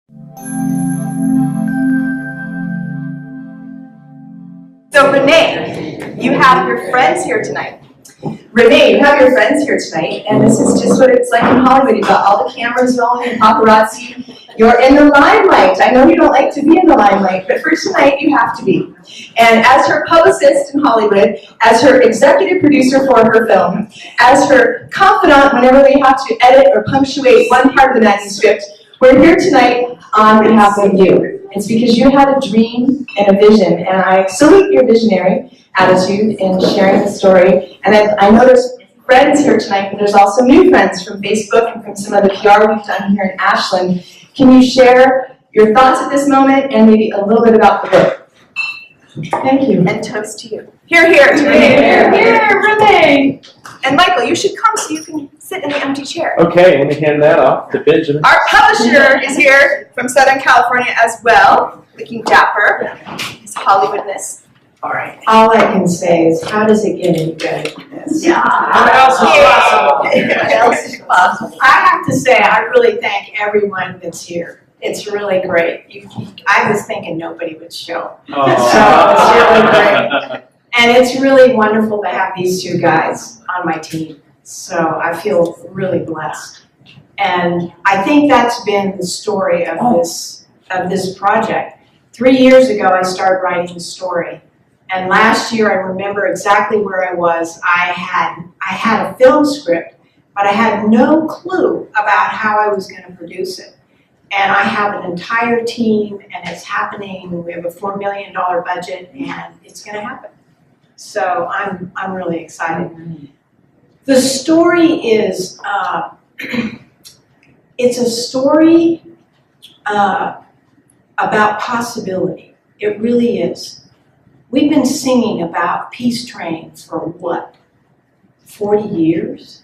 So Renee, you have your friends here tonight. Renee, you have your friends here tonight, and this is just what it's like in Hollywood. You've got all the cameras rolling and paparazzi. You're in the limelight. I know you don't like to be in the limelight, but for tonight you have to be. And as her publicist in Hollywood, as her executive producer for her film, as her confidant whenever they have to edit or punctuate one part of the manuscript, we're here tonight on behalf of you. It's because you had a dream and a vision, and I salute your visionary attitude in sharing the story. And I know there's friends here tonight, but there's also new friends from Facebook and from some of the PR we've done here in Ashland. Can you share your thoughts at this moment and maybe a little bit about the book? Thank you. And toast to you. Here, here, Renee. Here, Renee. And Michael, you should come so you can sit in the empty chair. Okay, let me hand that off to Benjamin. Our publisher is here from Southern California as well, looking dapper. His Hollywoodness. All right. All I can say is, how does it get any better than this? Yeah. What else is possible? What else is possible? I have to say, I really thank everyone that's here. It's really great. I was thinking nobody would show. Oh. So it's really great. And it's really wonderful to have these two guys on my team. So I feel really blessed. And I think that's been the story of this project. 3 years ago, I started writing the story. And last year, I remember exactly where I was. I had a film script, but I had no clue about how I was going to produce it. And I have an entire team, and it's happening. We have a $4 million budget, and it's going to happen. So I'm really excited. The story is, it's a story about possibility. It really is. We've been singing about Peace Train for what, 40 years?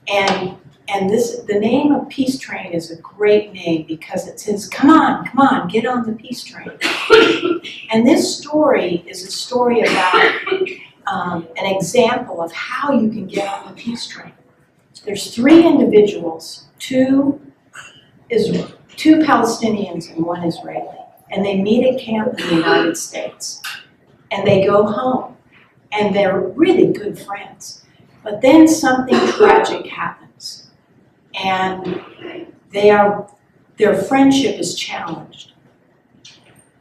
And the name of Peace Train is a great name because it says, come on, get on the Peace Train. And this story is a story about an example of how you can get on the Peace Train. There's 3 individuals, two Palestinians and 1 Israeli, and they meet at camp in the United States. And they go home, and they're really good friends. But then something tragic happens, and their friendship is challenged.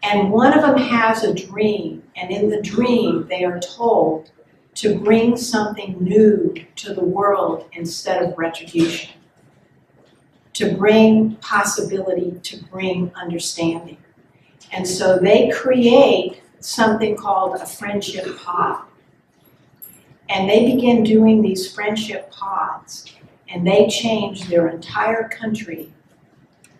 And one of them has a dream, and in the dream they are told to bring something new to the world instead of retribution, to bring possibility, to bring understanding. And so they create something called a friendship pod. And they begin doing these friendship pods, and they change their entire country,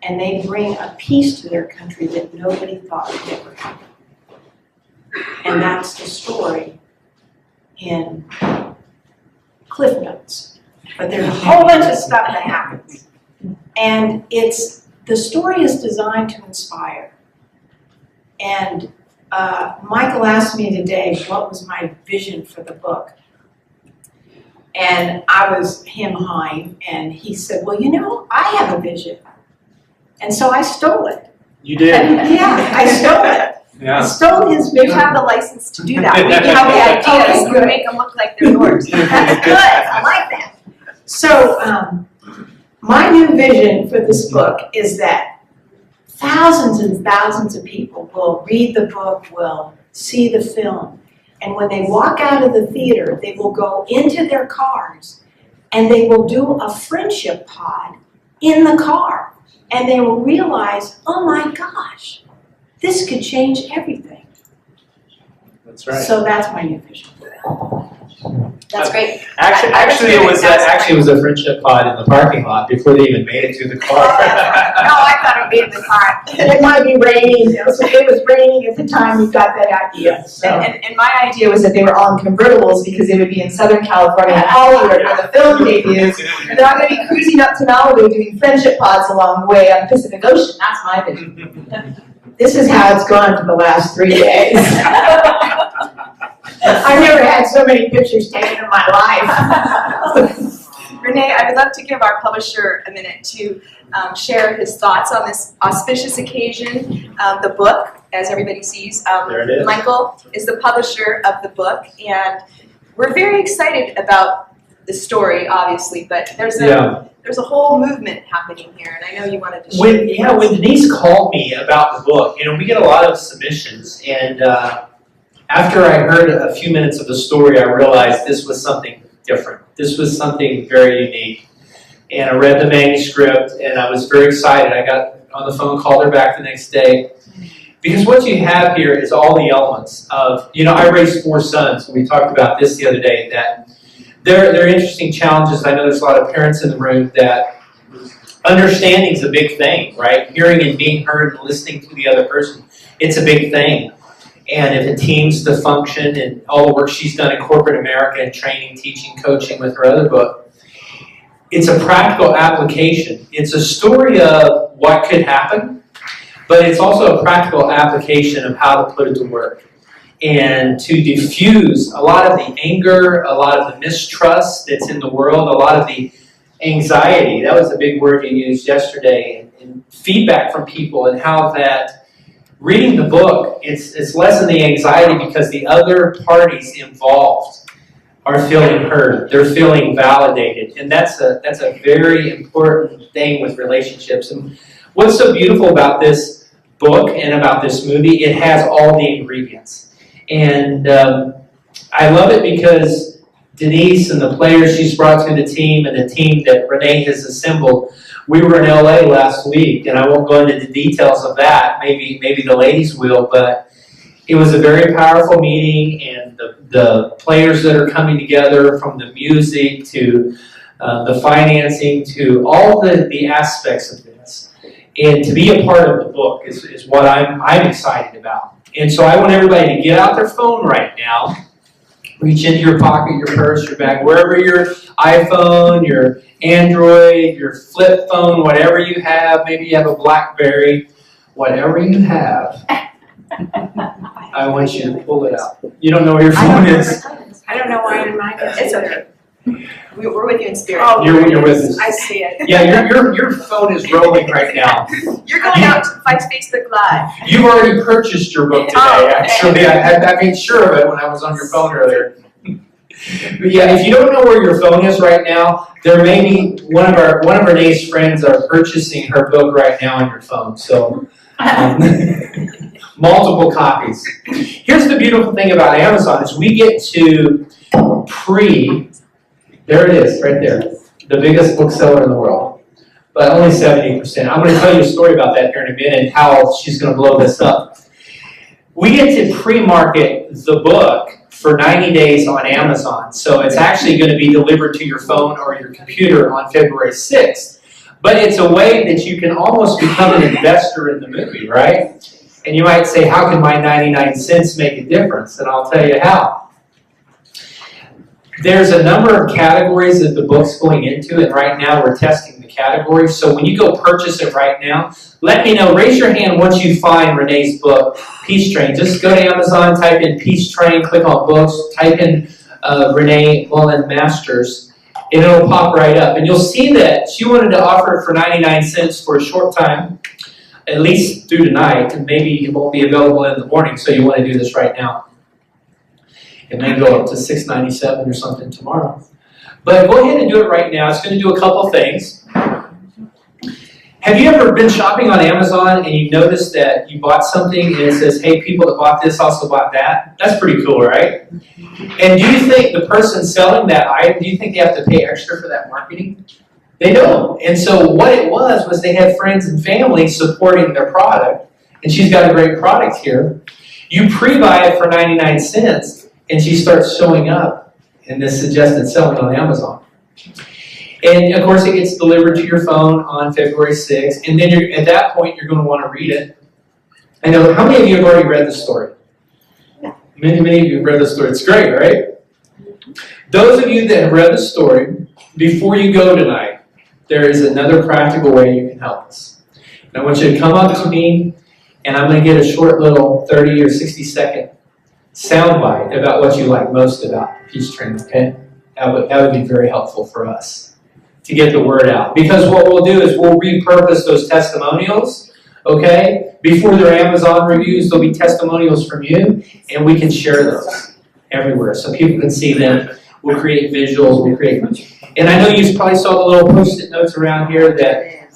and they bring a peace to their country that nobody thought would ever happen. And that's the story in Cliff Notes. But there's a whole bunch of stuff that happens. And the story is designed to inspire. And Michael asked me today what was my vision for the book. And I was him-hawing, and he said, well, you know, I have a vision. And so I stole it. You did? Yeah, I stole it. Yeah. I stole his vision. You have the license to do that. We have the ideas to make them look like they're yours. That's good. I like that. So my new vision for this book is that thousands and thousands of people will read the book, will see the film, and when they walk out of the theater, they will go into their cars and they will do a friendship pod in the car, and they will realize, oh my gosh, this could change everything. That's right. So that's my new vision. That's great. Actually, it was a friendship pod in the parking lot before they even made it to the car. No, I thought it would be in the car. It might be raining. It was raining at the time we got that idea. So. And my idea was that they were all in convertibles because they would be in Southern California and Hollywood where the film debuts. And they're all going to be cruising up to Malibu doing friendship pods along the way on the Pacific Ocean. That's my vision. This is how it's gone for the last 3 days. I've never had so many pictures taken in my life. Renee, I would love to give our publisher a minute to share his thoughts on this auspicious occasion. The book, as everybody sees, There it is. Michael is the publisher of the book, and we're very excited about the story, obviously, but there's a whole movement happening here, and I know you wanted to share. When Denise called me about the book, we get a lot of submissions, and after I heard a few minutes of the story, I realized this was something different. This was something very unique. And I read the manuscript, and I was very excited. I got on the phone, called her back the next day. Because what you have here is all the elements of, I raised 4 sons. We talked about this the other day, that there are interesting challenges. I know there's a lot of parents in the room that understanding is a big thing, right? Hearing and being heard and listening to the other person, it's a big thing. And if a team's to function, and all the work she's done in corporate America and training, teaching, coaching with her other book, it's a practical application. It's a story of what could happen, but it's also a practical application of how to put it to work and to diffuse a lot of the anger, a lot of the mistrust that's in the world, a lot of the anxiety. That was a big word you used yesterday, and feedback from people, and how that reading the book, it's less than the anxiety because the other parties involved are feeling heard. They're feeling validated. And that's a very important thing with relationships. And what's so beautiful about this book and about this movie, it has all the ingredients. And I love it because Denise and the players she's brought to the team, and the team that Renee has assembled, we were in LA last week, and I won't go into the details of that. Maybe the ladies will, but it was a very powerful meeting, and the players that are coming together, from the music to the financing to all the aspects of this, and to be a part of the book is what I'm excited about. And so I want everybody to get out their phone right now, reach into your pocket, your purse, your bag, wherever your iPhone, your Android, your flip phone, whatever you have, maybe you have a BlackBerry, whatever you have, I want you to pull it out. You don't know where your phone is. I don't know why in my It's okay. We're with you in spirit. Oh, You're with us. I see it. Yeah, your phone is rolling right now. You're going out to fight Facebook Live. You've already purchased your book today, actually. I made sure of it when I was on your phone earlier. But yeah, if you don't know where your phone is right now, there may be one of Renee's friends are purchasing her book right now on your phone. So multiple copies. Here's the beautiful thing about Amazon is we get to there it is, right there, the biggest bookseller in the world, but only 70%. I'm going to tell you a story about that here in a minute, how she's going to blow this up. We get to pre-market the book for 90 days on Amazon, so it's actually going to be delivered to your phone or your computer on February 6th. But it's a way that you can almost become an investor in the movie, right? And you might say, how can my 99 cents make a difference? And I'll tell you how. There's a number of categories that the book's going into, and right now we're testing the categories. So when you go purchase it right now, let me know. Raise your hand once you find Renee's book, Peace Train. Just go to Amazon, type in Peace Train, click on books, type in Renee Mollan-Masters, and it'll pop right up. And you'll see that she wanted to offer it for 99 cents for a short time, at least through tonight, and maybe it won't be available in the morning, so you want to do this right now. It may go up to $6.97 or something tomorrow. But go ahead and do it right now. It's going to do a couple things. Have you ever been shopping on Amazon and you noticed that you bought something and it says, hey, people that bought this also bought that? That's pretty cool, right? And do you think the person selling that item, do you think they have to pay extra for that marketing? They don't. And so what it was they had friends and family supporting their product. And she's got a great product here. You pre-buy it for 99 cents. And she starts showing up in this suggested selling on Amazon. And of course it gets delivered to your phone on February 6th. And then at that point you're going to want to read it. I know, how many of you have already read the story? Many of you have read the story. It's great, right? Those of you that have read the story, before you go tonight, there is another practical way you can help us. And I want you to come up to me, and I'm going to get a short little 30 or 60 second soundbite about what you like most about Peace Train, okay? That would be very helpful for us. to get the word out. Because what we'll do is we'll repurpose those testimonials, okay? Before they're Amazon reviews, there'll be testimonials from you, and we can share those everywhere so people can see them. We'll create visuals, and I know you probably saw the little Post-it notes around here that,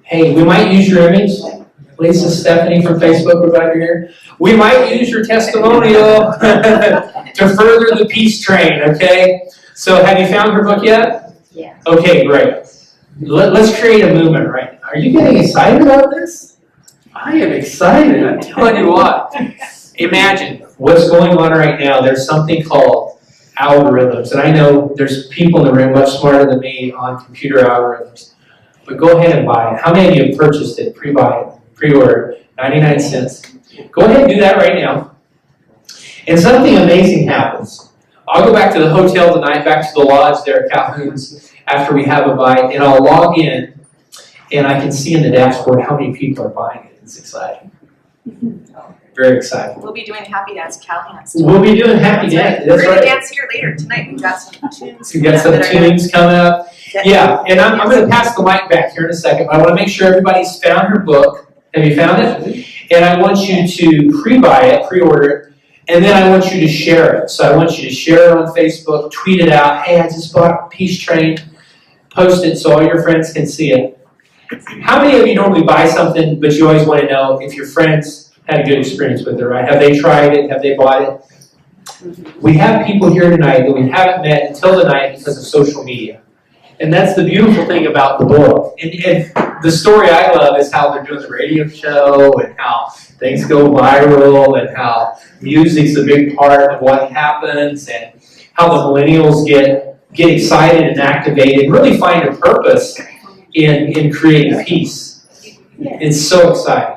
hey, we might use your image. Lisa, Stephanie from Facebook, we're back here. We might use your testimonial to further the peace train, okay? So have you found her book yet? Yeah. Okay, great. Let's create a movement right now. Are you getting excited about this? I am excited, I'm telling you what. Imagine what's going on right now. There's something called algorithms, and I know there's people in the room much smarter than me on computer algorithms. But go ahead and buy it. How many of you have purchased it? Pre-buy it, pre-order, 99 cents. Go ahead and do that right now. And something amazing happens. I'll go back to the hotel tonight, back to the lodge there at Calhoun's after we have a bite, and I'll log in, and I can see in the dashboard how many people are buying it. It's exciting. Very exciting. We'll be doing Happy Dance Calhoun's. We'll be doing Happy Dance. That's We're going right. to dance here later tonight. We've got some tunes. We got some tunes coming up. Yeah, and I'm going to pass the mic back here in a second, but I want to make sure everybody's found her book. Have you found it? And I want you to pre-buy it, pre-order it, and then I want you to share it. So I want you to share it on Facebook, tweet it out. Hey, I just bought Peace Train. Post it so all your friends can see it. How many of you normally buy something, but you always want to know if your friends had a good experience with it, right? Have they tried it? Have they bought it? We have people here tonight that we haven't met until tonight because of social media. And that's the beautiful thing about the book. And the story I love is how they're doing the radio show and how things go viral and how music's a big part of what happens and how the millennials get excited and activated and really find a purpose in creating peace. It's so exciting.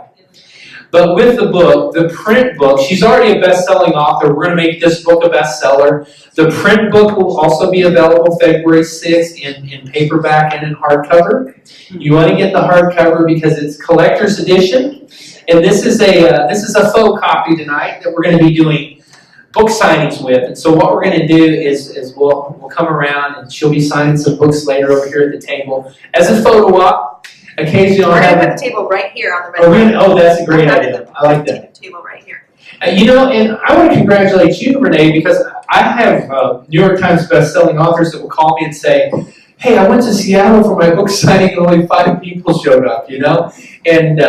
But with the book, the print book, she's already a best-selling author. We're going to make this book a bestseller. The print book will also be available February 6th in paperback and in hardcover. You want to get the hardcover because it's collector's edition. And this is a faux copy tonight that we're going to be doing book signings with. And so what we're going to do is we'll come around and she'll be signing some books later over here at the table as a photo op. Occasionally I'll We're going have to put the table right here on the red. Oh, that's a great idea. I like that. Table right here. And I want to congratulate you, Renee, because I have New York Times best-selling authors that will call me and say, hey, I went to Seattle for my book signing and only 5 people showed up, And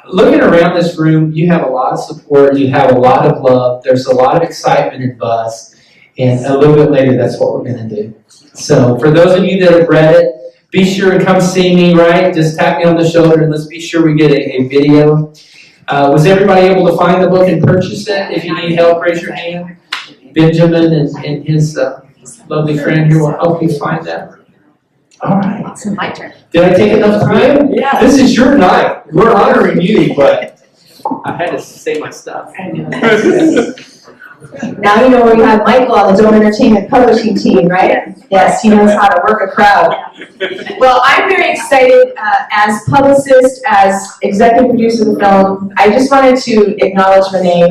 looking around this room, you have a lot of support, you have a lot of love, there's a lot of excitement and buzz, and a little bit later, that's what we're going to do. So for those of you that have read it, be sure and come see me, right? Just tap me on the shoulder and let's be sure we get a video. Was everybody able to find the book and purchase it? If you need help, raise your hand. Benjamin and his lovely friend here will help you find that. All right. It's my turn. Did I take enough time? Yeah. This is your night. We're honoring you, but I had to say my stuff. Now you know where you have Michael on the Dome Entertainment Publishing team, right? Yes, he knows how to work a crowd. Well, I'm very excited as publicist, as executive producer of the film. I just wanted to acknowledge Renee.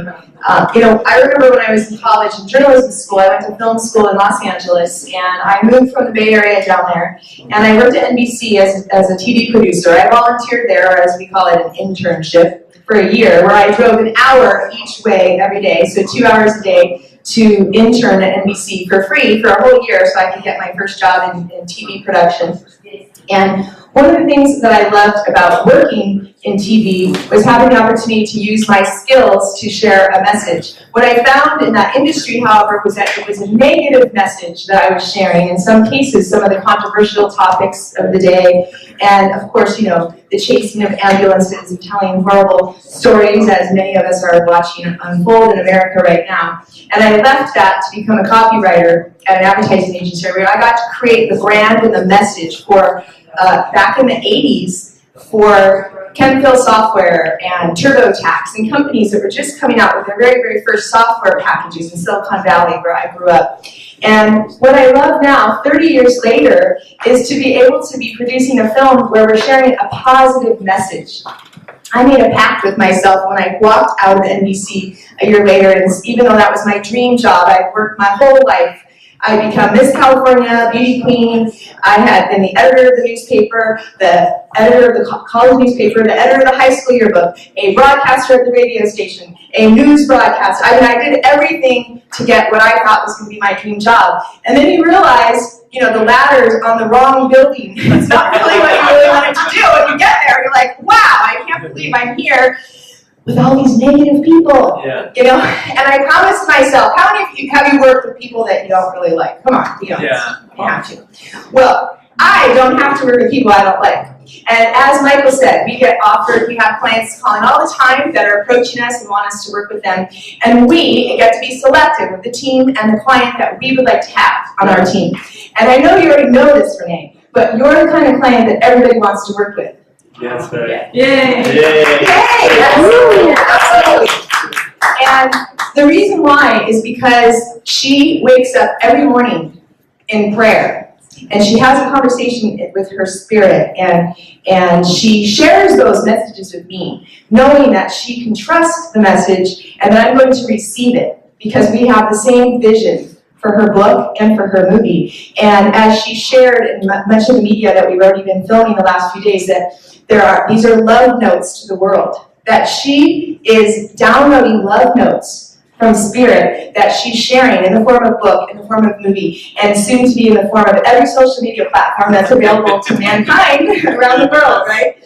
I remember when I was in college in journalism school, I went to film school in Los Angeles, and I moved from the Bay Area down there, and I worked at NBC as a TV producer. I volunteered there, or as we call it, an internship, for a year, where I drove an hour each way every day, so 2 hours a day, to intern at NBC for free for a whole year so I could get my first job in TV production. And one of the things that I loved about working in TV was having the opportunity to use my skills to share a message. What I found in that industry, however, was that it was a negative message that I was sharing. In some cases, some of the controversial topics of the day, and of course, the chasing of ambulances and telling horrible stories, as many of us are watching unfold in America right now. And I left that to become a copywriter at an advertising agency where I got to create the brand and the message for, back in the 80s, for Chemfill Software and TurboTax and companies that were just coming out with their very, very first software packages in Silicon Valley, where I grew up. And what I love now, 30 years later, is to be able to be producing a film where we're sharing a positive message. I made a pact with myself when I walked out of NBC a year later, and even though that was my dream job, I'd worked my whole life I become Miss California, beauty queen. I had been the editor of the newspaper, the editor of the college newspaper, the editor of the high school yearbook, a broadcaster at the radio station, a news broadcaster. I mean, I did everything to get what I thought was going to be my dream job. And then you realize, you know, the ladder's on the wrong building. It's not really what you really wanted to do. When you get there, you're like, wow, I can't believe I'm here with all these negative people. Yeah. You know, and I promised myself, how many of you have you worked with people that you don't really like? Come on, be honest. Yeah. You have to. Well, I don't have to work with people I don't like. And as Michael said, we get offered, we have clients calling all the time that are approaching us and want us to work with them. And we get to be selective with the team and the client that we would like to have on our team. And I know you already know this, Renee, but you're the kind of client that everybody wants to work with. Yeah, that's right. Yay! Yay! Absolutely, absolutely. And the reason why is because she wakes up every morning in prayer. And she has a conversation with her spirit, and she shares those messages with me, knowing that she can trust the message and that I'm going to receive it because we have the same vision for her book and for her movie. And as she shared in much of the media that we've already been filming the last few days, that these are love notes to the world, that she is downloading love notes from spirit that she's sharing in the form of book, in the form of movie, and soon to be in the form of every social media platform that's available to mankind around the world, right?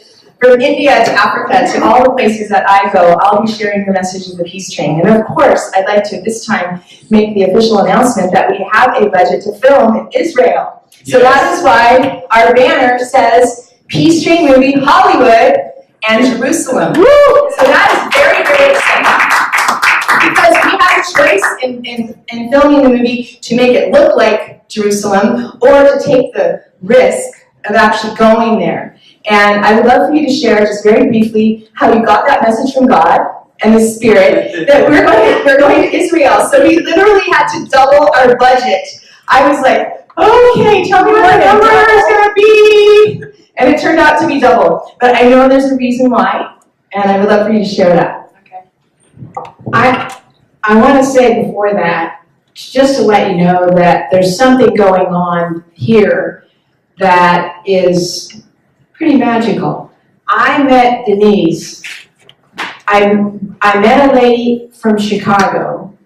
From India to Africa to all the places that I go, I'll be sharing your message of the Peace Train. And of course, I'd like to this time make the official announcement that we have a budget to film in Israel. So that is why our banner says Peace Train Movie, Hollywood, and Jerusalem. Woo! So that is very, very exciting. Because we have a choice in filming the movie to make it look like Jerusalem or to take the risk of actually going there. And I would love for you to share just very briefly how you got that message from God and the Spirit that we're going to Israel. So we literally had to double our budget. I was like, okay, tell me what the number is going to be. And it turned out to be double. But I know there's a reason why, and I would love for you to share that. I want to say before that, just to let you know that there's something going on here that is pretty magical. I met Denise. I met a lady from Chicago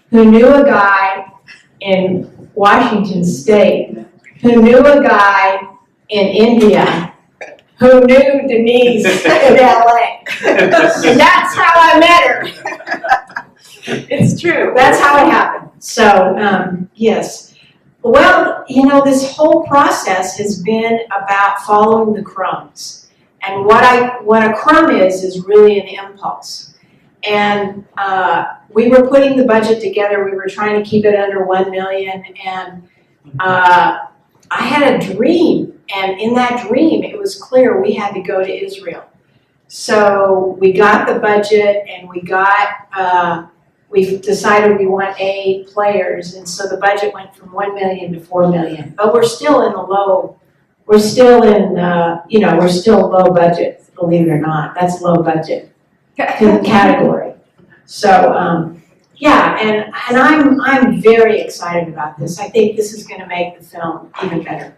who knew a guy in Washington State, who knew a guy in India, who knew Denise in LA. And that's how I met her. It's true. That's how it happened. So, yes. Well, you know, this whole process has been about following the crumbs. And what a crumb is really an impulse. And we were putting the budget together. We were trying to keep it under $1 million. And I had a dream. And in that dream, it was clear we had to go to Israel. So we got the budget, and we decided we want A players, and so the budget went from $1 million to $4 million. But we're still in the low. We're still in, we're still low budget. Believe it or not, that's low budget category. So yeah, and I'm very excited about this. I think this is going to make the film even better.